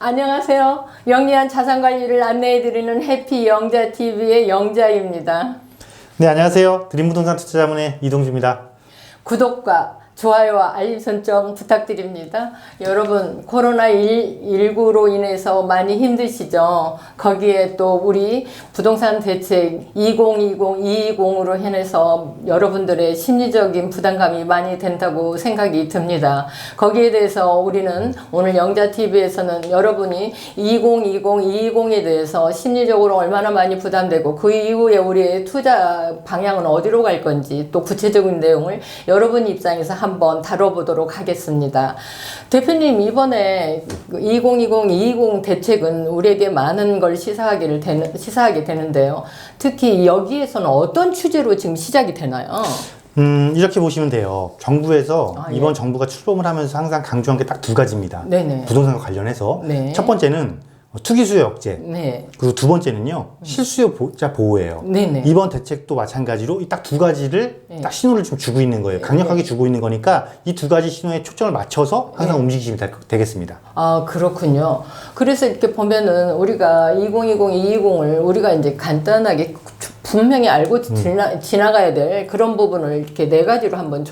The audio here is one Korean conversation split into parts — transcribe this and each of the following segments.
안녕하세요. 영리한 자산관리를 안내해드리는 해피영자TV의 영자입니다. 네, 안녕하세요. 드림부동산 투자자문의 이동주입니다. 구독과 좋아요와 알림 설정 부탁드립니다. 여러분, 코로나19로 인해서 많이 힘드시죠? 거기에 또 우리 부동산 대책 2020-220으로 인해서 여러분들의 심리적인 부담감이 많이 된다고 생각이 듭니다. 거기에 대해서 우리는 오늘 영자TV에서는 여러분이 2020-220에 대해서 심리적으로 얼마나 많이 부담되고 그 이후에 우리의 투자 방향은 어디로 갈 건지 또 구체적인 내용을 여러분 입장에서 한번 다뤄보도록 하겠습니다. 대표님, 이번에 2020-220 대책은 우리에게 많은 걸 시사하게 되는데요. 특히 여기에서는 어떤 취지로 지금 시작이 되나요? 이렇게 보시면 돼요. 정부에서 이번 예. 정부가 출범을 하면서 항상 강조한 게 딱 두 가지입니다. 네네. 부동산과 관련해서. 네. 첫 번째는 투기 수요 억제. 네. 그리고 두 번째는요, 실수요자 보호예요. 네네. 이번 대책도 마찬가지로 이 딱 두 가지를 네. 딱 신호를 좀 주고 있는 거예요. 강력하게 주고 있는 거니까 이 두 가지 신호에 초점을 맞춰서 항상 움직이시면 되겠습니다. 아, 그렇군요. 그래서 이렇게 보면은 우리가 2020-220을 우리가 이제 간단하게 분명히 알고 지나가야 될 그런 부분을 이렇게 네 가지로 한번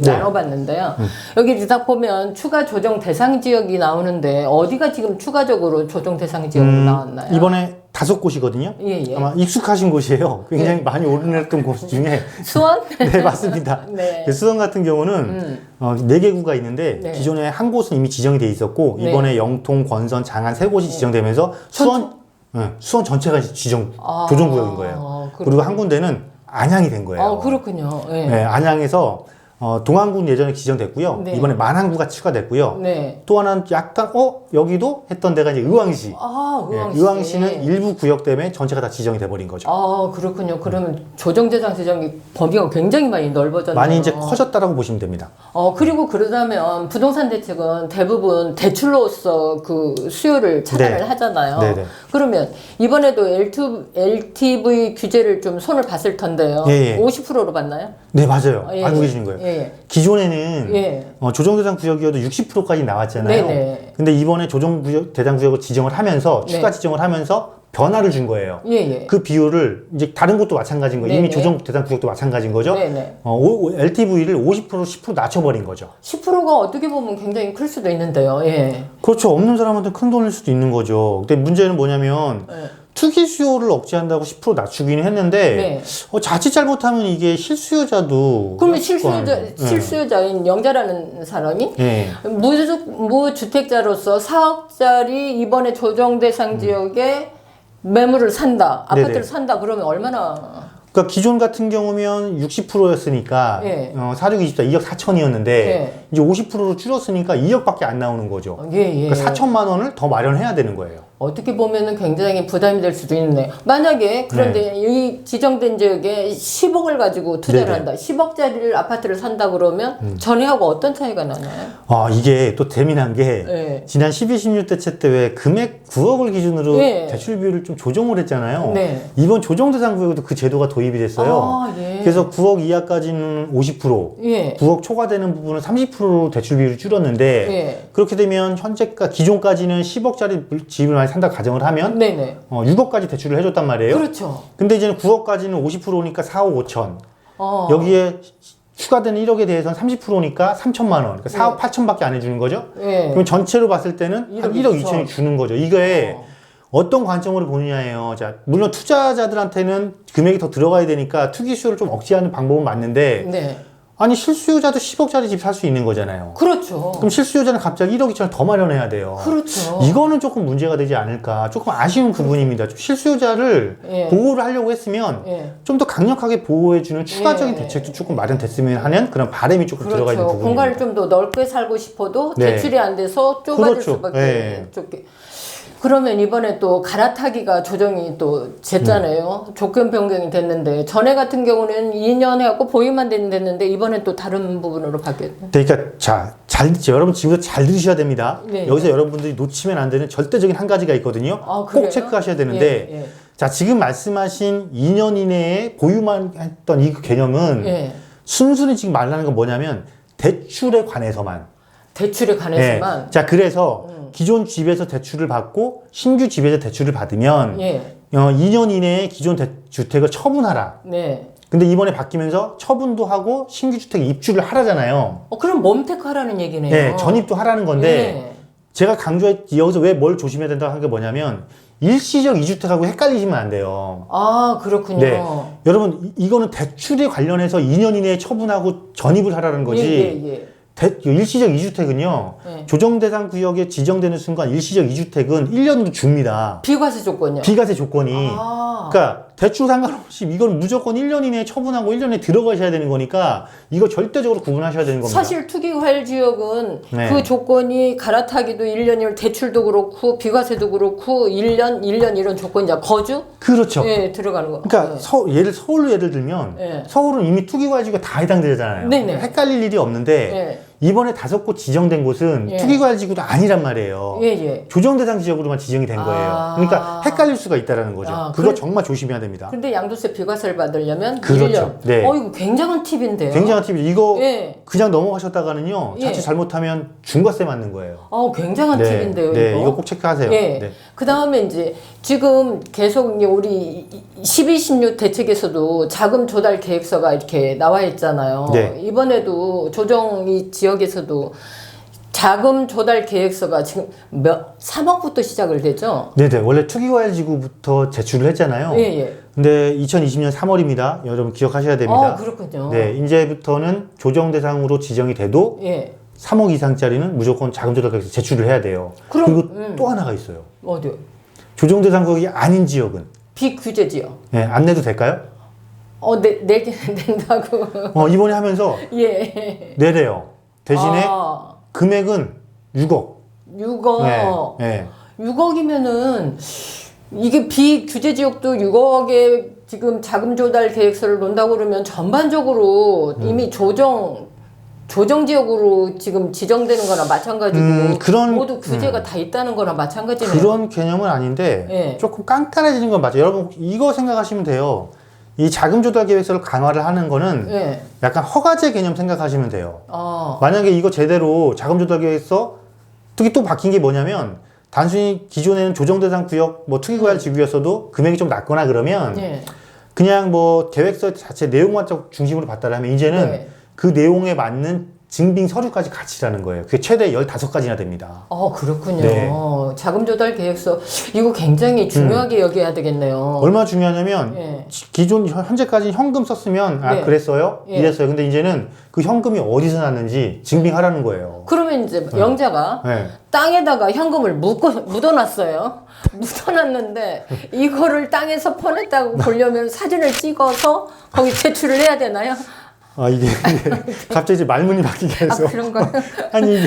나눠봤는데요. 여기 딱 보면 추가 조정 대상 지역이 나오는데 어디가 지금 추가적으로 조정 대상 지역으로 나왔나요? 이번에 5곳이거든요. 예, 예. 아마 익숙하신 곳이에요. 굉장히 많이 오르냈던 곳 중에. 수원? 네, 맞습니다. 네. 수원 같은 경우는 4개구가 있는데 네. 기존에 한 곳은 이미 지정이 돼 있었고 네. 이번에 영통, 권선, 장안 3곳이 지정되면서 수원 전체가 지정 조정구역인 거예요. 그리고 한 군데는 안양이 된 거예요. 아, 그렇군요. 네. 네, 안양에서 동안군 예전에 지정됐고요. 네. 이번에 만안구가 추가됐고요. 네. 또 하나는 약간 여기도 했던 데가 이제 의왕시. 아, 의왕시. 네, 의왕시는 일부 구역 때문에 전체가 다 지정이 돼버린 거죠. 아, 그렇군요. 그러면 조정 대상 지정이 범위가 굉장히 많이 넓어졌네요. 많이 이제 커졌다라고 보시면 됩니다. 그리고 그러다면 부동산 대책은 대부분 대출로서 그 수요를 차단을 네. 하잖아요. 네네. 그러면 이번에도 LTV 규제를 좀 손을 봤을 텐데요. 예, 예. 50%로 봤나요? 네, 맞아요. 예, 알고 예. 계시는 거예요. 예. 기존에는 예. 조정대상 구역이어도 60%까지 나왔잖아요. 네네. 근데 이번에 대상 구역을 지정을 하면서 네. 추가 지정을 하면서 변화를 준 거예요. 예, 예. 그 비율을 이제 다른 곳도 마찬가지인 거예요. 이미 네네. 조정 대상 구역도 마찬가지인 거죠. 네네. LTV를 50%로 10% 낮춰버린 거죠. 10%가 어떻게 보면 굉장히 클 수도 있는데요. 예. 그렇죠. 없는 사람한테 큰 돈일 수도 있는 거죠. 근데 문제는 뭐냐면 예. 투기 수요를 억제한다고 10% 낮추기는 했는데 네. 자칫 잘못하면 이게 실수요자도 그러면 네. 실수요자인 영자라는 사람이 네. 무주택자로서 4억짜리 이번에 조정 대상 지역에 매물을 산다, 아파트를 네네. 산다 그러면 얼마나? 그러니까 기존 같은 경우면 60%였으니까 예. 4624 2억 4천이었는데 예. 이제 50%로 줄었으니까 2억밖에 안 나오는 거죠. 예, 예. 그러니까 4천만 원을 더 마련해야 되는 거예요. 어떻게 보면은 굉장히 부담이 될 수도 있네요. 만약에 그런데 이 지정된 지역에 10억을 가지고 투자를 네네. 한다. 10억짜리를 아파트를 산다 그러면 전에하고 어떤 차이가 나나요? 이게 또 재미난 게 예. 지난 12, 16 대책 때 왜 금액 9억을 기준으로 예. 대출 비율을 좀 조정을 했잖아요. 네. 이번 조정 대상 구역에도 그 제도가 도입이 됐어요. 아, 예. 그래서 9억 이하까지는 50%, 예. 9억 초과되는 부분은 30%로 대출 비율을 줄였는데 예. 그렇게 되면 기존까지는 10억짜리 집을 많이 산다 가정을 하면 네네. 6억까지 대출을 해줬단 말이에요. 그렇죠. 근데 이제는 9억까지는 50%니까 4억 5천. 어. 여기에 추가되는 1억에 대해서는 30%니까 3천만 원. 그러니까 4억 8천밖에 안 해주는 거죠. 예. 그럼 전체로 봤을 때는 한 1억 2천이 주는 거죠. 이게 어떤 관점으로 보느냐예요. 자, 물론 투자자들한테는 금액이 더 들어가야 되니까 투기 수요를 좀 억제하는 방법은 맞는데 네. 아니 실수요자도 10억짜리 집 살 수 있는 거잖아요. 그렇죠. 그럼 실수요자는 갑자기 1억 2천을 더 마련해야 돼요. 그렇죠. 이거는 조금 문제가 되지 않을까. 조금 아쉬운 부분입니다. 좀 실수요자를 예. 보호를 하려고 했으면 예. 좀 더 강력하게 보호해주는 추가적인 예. 대책도 조금 마련됐으면 하는 그런 바람이 조금 들어가 있는 그렇죠. 부분입니다. 공간을 좀 더 넓게 살고 싶어도 네. 대출이 안 돼서 좁아질 그렇죠. 수밖에 네. 좁게. 그러면 이번에 또 갈아타기가 조정이 또 됐잖아요. 조건 변경이 됐는데 전에 같은 경우는 2년 해갖고 보유만 됐는데 이번엔 또 다른 부분으로 바뀌었네. 그러니까 여러분 지금부터 잘 들으셔야 됩니다. 네. 여기서 여러분들이 놓치면 안 되는 절대적인 한 가지가 있거든요. 아, 그래요? 꼭 체크하셔야 되는데 예, 예. 자, 지금 말씀하신 2년 이내에 보유만 했던 이 개념은 예. 순순히 지금 말하는 건 뭐냐면 대출에 관해서만. 대출에 관해서만. 자, 그래서 기존 집에서 대출을 받고 신규 집에서 대출을 받으면 예. 2년 이내에 기존 주택을 처분하라. 네. 근데 이번에 바뀌면서 처분도 하고 신규 주택에 입주를 하라잖아요. 그럼 멈택하라는 얘기네요. 네, 전입도 하라는 건데 예. 제가 여기서 왜 뭘 조심해야 된다고 한 게 뭐냐면 일시적 2주택하고 헷갈리시면 안 돼요. 아, 그렇군요. 네. 여러분 이거는 대출에 관련해서 2년 이내에 처분하고 전입을 하라는 거지. 예, 예, 예. 일시적 2주택은요. 네. 조정대상 구역에 지정되는 순간 일시적 2주택은 1년으로 줍니다. 비과세 조건요. 비과세 조건이. 아. 그러니까 대출 상관없이 이건 무조건 1년 이내에 처분하고 1년에 들어가셔야 되는 거니까 이거 절대적으로 구분하셔야 되는 겁니다. 사실 투기과열 지역은 네. 그 조건이 갈아타기도 1년이면 대출도 그렇고 비과세도 그렇고 1년 이런 조건이자 거주? 그렇죠. 예, 들어가는 거. 그러니까 예. 서울로 예를 들면 네. 서울은 이미 투기과열지가 다 해당되잖아요. 네네. 헷갈릴 일이 없는데 예. 이번에 5곳 지정된 곳은 예. 투기과열지구도 아니란 말이에요. 예, 예. 조정대상 지역으로만 지정이 된 거예요. 아. 그러니까 헷갈릴 수가 있다는 거죠. 아, 그거 정말 조심해야 됩니다. 근데 양도세 비과세를 받으려면 그렇죠. 1년. 네. 이거 굉장한 팁인데요. 굉장한 팁이 이거 예. 그냥 넘어가셨다가는요. 자칫 예. 잘못하면 중과세 맞는 거예요. 굉장한 팁인데요, 네, 이거. 이거 꼭 체크하세요. 예. 네. 그 다음에 이제 지금 계속 이제 우리 12.16 대책에서도 자금 조달 계획서가 이렇게 나와 있잖아요. 네. 이번에도 조정이 지역에서도 자금 조달 계획서가 지금 3억부터 시작을 되죠? 네네. 원래 투기과열지구부터 제출을 했잖아요. 예, 예. 근데 2020년 3월입니다. 여러분 기억하셔야 됩니다. 그렇군요. 네, 이제부터는 조정 대상으로 지정이 돼도 예. 3억 이상짜리는 무조건 자금 조달 계획서 제출을 해야 돼요. 그럼, 그리고 또 하나가 있어요. 어디요? 조정 대상 구역이 아닌 지역은 비규제 지역. 네, 안 내도 될까요? 내게 된다고. 이번에 하면서 예. 내래요. 대신에 아, 금액은 6억. 6억. 네, 네. 6억이면은 이게 비규제 지역도 6억에 지금 자금 조달 계획서를 놓는다고 그러면 전반적으로 이미 조정 지역으로 지금 지정되는 거나 마찬가지고 모두 규제가 다 있다는 거나 마찬가지네요. 그런 개념은 아닌데 예. 조금 조금 깐깐해지는 건 맞아요. 여러분 이거 생각하시면 돼요. 이 자금 조달 계획서를 강화를 하는 거는 예. 약간 허가제 개념 생각하시면 돼요. 아, 만약에 이거 제대로 자금 조달 계획서 특히 또 바뀐 게 뭐냐면 단순히 기존에는 조정 대상 구역 뭐 투기과열 지구였어도 금액이 좀 낮거나 그러면 예. 그냥 뭐 계획서 자체 내용만 중심으로 봤다라면 이제는 네. 그 내용에 맞는 증빙 서류까지 같이라는 거예요. 그게 최대 15가지나 됩니다. 그렇군요. 네. 자금 조달 계획서 이거 굉장히 중요하게 여겨야 되겠네요. 얼마나 중요하냐면 예. 기존 현재까지 현금 썼으면 네. 그랬어요? 예. 이랬어요. 근데 이제는 그 현금이 어디서 났는지 증빙하라는 거예요. 그러면 이제 영자가 네. 땅에다가 현금을 묻어놨어요. 묻어놨는데 이거를 땅에서 퍼냈다고 보려면 사진을 찍어서 거기 제출을 해야 되나요? 이게 갑자기 이제 말문이 바뀌게 해서 그런가요? 아니 이게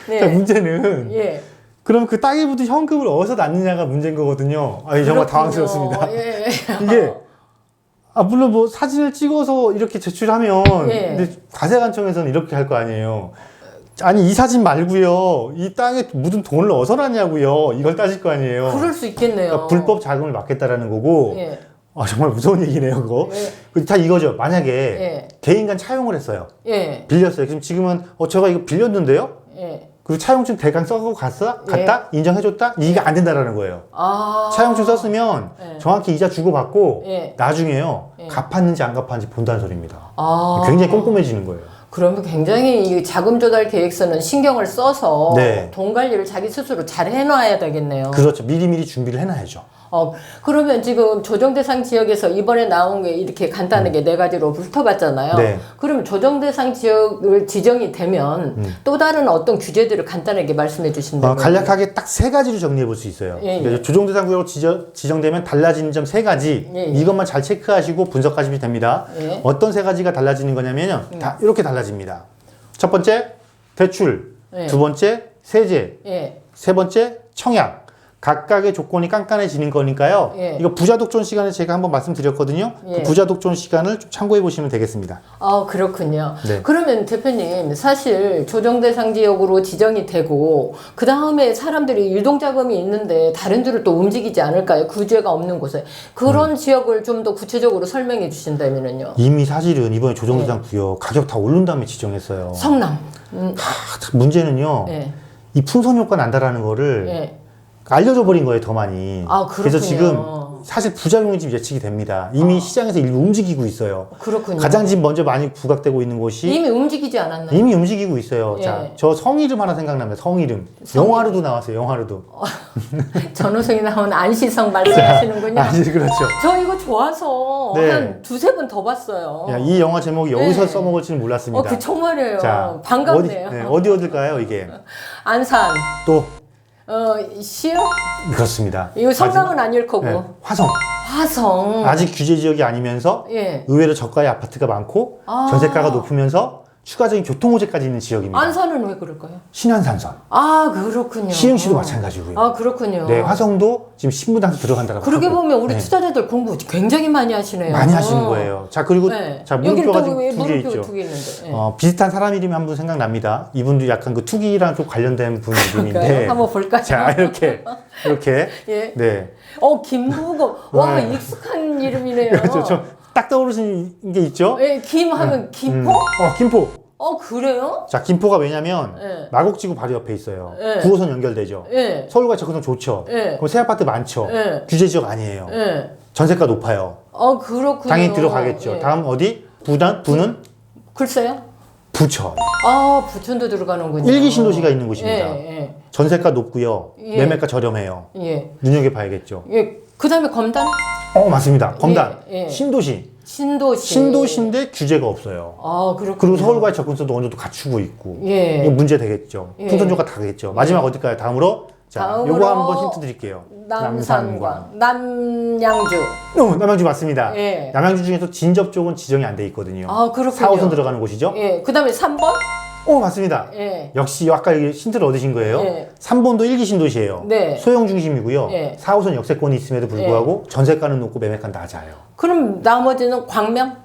네. 자, 문제는 예. 그럼 그 땅에 묻은 현금을 어디서 났느냐가 문제인 거거든요. 정말 그렇군요. 당황스럽습니다. 예. 이게 물론 뭐 사진을 찍어서 이렇게 제출하면 예. 근데 과세관청에서는 이렇게 할 거 아니에요. 아니 이 사진 말고요. 이 땅에 묻은 돈을 어디서 났냐고요. 이걸 따질 거 아니에요. 그럴 수 있겠네요. 그러니까 불법 자금을 막겠다라는 거고 예. 정말 무서운 얘기네요 그거. 다 이거죠. 만약에 예. 개인 간 차용을 했어요. 예. 빌렸어요. 지금은 제가 이거 빌렸는데요. 예. 그리고 차용증 대강 써고 갔다? 인정해줬다? 이게 안 된다라는 거예요. 차용증 썼으면 예. 정확히 이자 주고받고 예. 나중에요. 예. 갚았는지 안 갚았는지 본다는 소리입니다. 굉장히 꼼꼼해지는 거예요. 그러면 굉장히 이 자금 조달 계획서는 신경을 써서 네. 돈 관리를 자기 스스로 잘 해놔야 되겠네요. 그렇죠. 미리미리 준비를 해놔야죠. 그러면 지금 조정 대상 지역에서 이번에 나온 게 이렇게 간단하게 네 가지로 훑어봤잖아요. 네. 그러면 조정 대상 지역을 지정이 되면 또 다른 어떤 규제들을 간단하게 말씀해 주신다면 간략하게 딱 3가지로 정리해 볼 수 있어요. 예, 예. 그래서 조정대상구역으로 지정되면 달라지는 점 3가지. 예, 예. 이것만 잘 체크하시고 분석하시면 됩니다. 예. 어떤 3가지가 달라지는 거냐면요. 다 이렇게 달라집니다. 첫 번째, 대출. 예. 두 번째, 세제. 예. 세 번째, 청약. 각각의 조건이 깐깐해지는 거니까요. 예. 이거 부자 독존 시간에 제가 한번 말씀드렸거든요. 예. 그 부자 독존 시간을 좀 참고해 보시면 되겠습니다. 그렇군요. 네. 그러면 대표님, 사실 조정 대상 지역으로 지정이 되고 그 다음에 사람들이 유동자금이 있는데 다른 데로 또 움직이지 않을까요? 규제가 없는 곳에. 그런 지역을 좀 더 구체적으로 설명해 주신다면요. 이미 사실은 이번에 조정대상 구역 가격 다 오른 다음에 지정했어요. 성남. 문제는요. 예. 이 풍선 효과 난다라는 거를 예. 알려줘 버린 거예요, 더 많이. 아, 그래서 지금 그렇군요. 사실 부작용이 지금 예측이 됩니다. 이미 시장에서 일부 움직이고 있어요. 그렇군요. 가장 지금 먼저 많이 부각되고 있는 곳이 이미 움직이지 않았나요? 이미 움직이고 있어요. 예. 자, 저 성이름 하나 생각납니다. 성이름. 영화로도 나왔어요. 영화로도. 전우성이 나온 안시성 말씀하시는군요. 아, 그렇죠. 저 이거 좋아서 네. 한 두세 번 더 봤어요. 야, 이 영화 제목이 여기서 네. 써먹을 줄은 몰랐습니다. 그 정말이에요. 자, 반갑네요. 어딜까요, 이게? 안산, 또 시흥? 그렇습니다. 이거 성남은 아닐 거고. 네, 화성. 화성. 아직 규제 지역이 아니면서 예. 의외로 저가의 아파트가 많고 아. 전세가가 높으면서 추가적인 교통 호재까지 있는 지역입니다. 안산은 왜 그럴까요? 신안산선. 아, 그렇군요. 시흥시도 마찬가지고요. 아, 그렇군요. 네, 화성도 지금 신부당에서 들어간다라고 그러게 하고. 보면 우리 네, 투자자들 공부 굉장히 많이 하시네요. 많이 하시는 거예요. 자, 그리고 네. 자, 여기는 물음표가 또 지금 왜 두 개 물음표가 있죠. 두 개 있는데. 예. 비슷한 사람 이름이 한 분 생각납니다. 이분도 약간 그 투기랑 좀 관련된 분 이름인데. 그럴까요? 한번 볼까요? 자, 이렇게 예. 네. 김부거. 와, 네. 익숙한 이름이네요. 그렇죠. 딱 떠오르시는 게 있죠? 예, 김 하면 김포? 김포. 그래요? 자, 김포가 왜냐면 네. 마곡지구 바로 옆에 있어요. 네. 9호선 연결되죠. 예. 서울과 접근성 좋죠. 네. 그럼 새 아파트 많죠. 네. 규제 지역 아니에요. 예. 전세가 높아요. 그렇군요. 당연히 들어가겠죠. 예. 다음 어디? 부는 글쎄요. 부천. 부천도 들어가는군요. 일기 신도시가 있는 곳입니다. 예, 전세가 높고요. 예. 매매가 저렴해요. 예. 예. 눈여겨봐야겠죠. 예. 그 다음에 검단? 맞습니다. 검단. 예, 예. 신도시. 신도시. 신도시인데 규제가 없어요. 그렇군요. 그리고 서울과의 접근성도 어느 정도 갖추고 있고. 예. 이거 문제 되겠죠. 예. 풍선조가 다겠죠. 마지막 어딜까요? 다음으로. 자, 다음으로 요거 한번 힌트 드릴게요. 남산광. 남양주. 남양주 맞습니다. 예. 남양주 중에서 진접 쪽은 지정이 안 돼 있거든요. 그렇군요. 4호선 들어가는 곳이죠. 예. 그 다음에 3번? 맞습니다. 예. 역시 아까 힌트를 얻으신 거예요. 예. 3번도 일기 신도시예요. 네. 소형 중심이고요. 예. 4호선 역세권이 있음에도 불구하고 전세가는 높고 매매가는 낮아요. 그럼 나머지는 광명?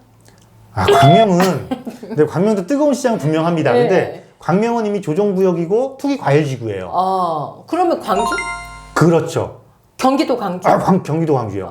광명은 근데 광명도 뜨거운 시장은 분명합니다. 예. 근데 광명은 이미 조정구역이고 투기 과열지구예요. 그러면 광주? 그렇죠. 경기도 광주? 경기도 광주요.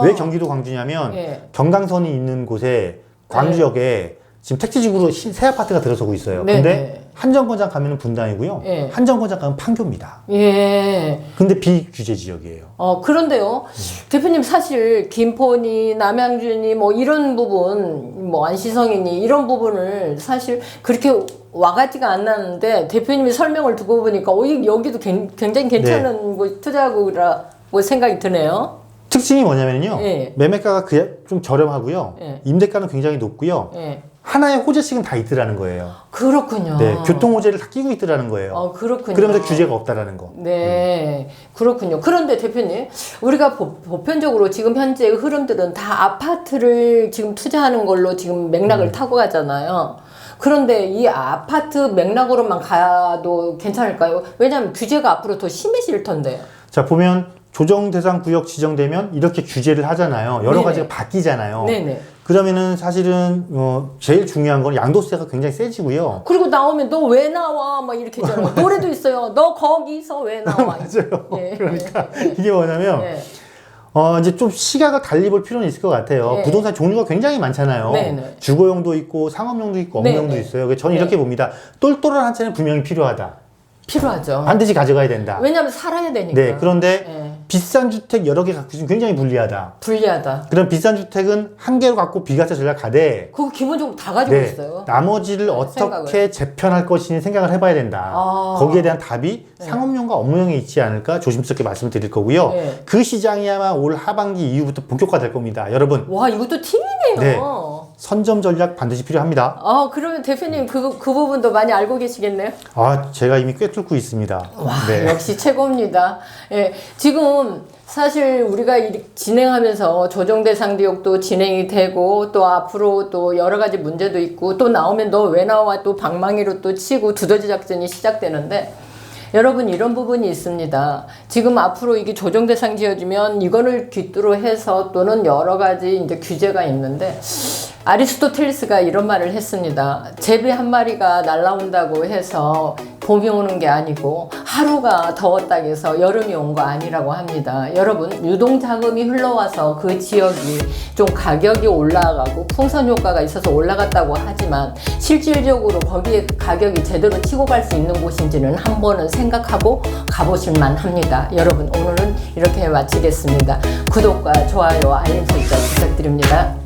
왜 경기도 광주냐면 예. 경강선이 있는 곳에 광주역에 지금 택지지구로 새 아파트가 들어서고 있어요. 네, 근데 네. 한정거장 가면은 분당이고요. 예. 한정거장 가면 판교입니다. 예. 근데 비규제 지역이에요. 그런데요. 대표님 사실 김포니 남양주니 뭐 이런 부분 뭐 안시성이니 이런 부분을 사실 그렇게 와가지가 않았는데 대표님이 설명을 듣고 보니까 여기도 굉장히 괜찮은 곳 투자구라고 생각이 드네요. 특징이 뭐냐면요. 예. 매매가가 좀 저렴하고요. 예. 임대가는 굉장히 높고요. 예. 하나의 호재씩은 다 있더라는 거예요. 그렇군요. 네, 교통 호재를 다 끼고 있더라는 거예요. 그렇군요. 그러면서 규제가 없다라는 거. 네, 그렇군요. 그런데 대표님, 우리가 보편적으로 지금 현재 흐름들은 다 아파트를 지금 투자하는 걸로 지금 맥락을 타고 가잖아요. 그런데 이 아파트 맥락으로만 가도 괜찮을까요? 왜냐하면 규제가 앞으로 더 심해질 텐데. 자, 보면 조정 대상 구역 지정되면 이렇게 규제를 하잖아요. 여러 네네. 가지가 바뀌잖아요. 네네. 그러면은 사실은 제일 중요한 건 양도세가 굉장히 세지고요. 그리고 나오면 너 왜 나와? 막 이렇게 있잖아요. 노래도 있어요. 너 거기서 왜 나와? 맞아요. 예. 그러니까 이게 뭐냐면 예. 이제 좀 시각을 달리 볼 필요는 있을 것 같아요. 네. 부동산 종류가 굉장히 많잖아요. 네네. 주거용도 있고 상업용도 있고 업무용도 네네. 있어요. 그래서 저는 이렇게 봅니다. 똘똘한 한 채는 분명히 필요하다. 필요하죠. 반드시 가져가야 된다. 왜냐하면 살아야 되니까. 네, 그런데 예. 비싼 주택 여러 개 갖고 있으면 굉장히 불리하다. 불리하다. 그런 비싼 주택은 한 개로 갖고 비과세 전략하되 그거 기본적으로 다 가지고 네, 있어요. 나머지를 어떻게 재편할 것인지 생각을 해봐야 된다. 거기에 대한 답이 상업용과 업무용에 있지 않을까 조심스럽게 말씀을 드릴 거고요. 네. 그 시장이 아마 올 하반기 이후부터 본격화될 겁니다. 여러분, 와, 이것도 팁이네요. 네. 선점 전략 반드시 필요합니다. 그러면 대표님 그 부분도 많이 알고 계시겠네요? 제가 이미 꿰뚫고 있습니다. 와, 네. 역시 최고입니다. 예, 지금 사실 우리가 진행하면서 조정대상 지역도 진행이 되고 또 앞으로 또 여러 가지 문제도 있고 또 나오면 너 왜 나와 또 방망이로 또 치고 두더지 작전이 시작되는데 여러분 이런 부분이 있습니다. 지금 앞으로 이게 조정대상 지어지면 이거를 귓두로 해서 또는 여러 가지 이제 규제가 있는데 아리스토텔레스가 이런 말을 했습니다. 제비 한 마리가 날라온다고 해서 봄이 오는 게 아니고 하루가 더웠다고 해서 여름이 온 거 아니라고 합니다. 여러분, 유동자금이 흘러와서 그 지역이 좀 가격이 올라가고 풍선 효과가 있어서 올라갔다고 하지만 실질적으로 거기에 가격이 제대로 치고 갈 수 있는 곳인지는 한 번은 생각하고 가보실 만합니다. 여러분, 오늘은 이렇게 마치겠습니다. 구독과 좋아요, 알림 설정 부탁드립니다.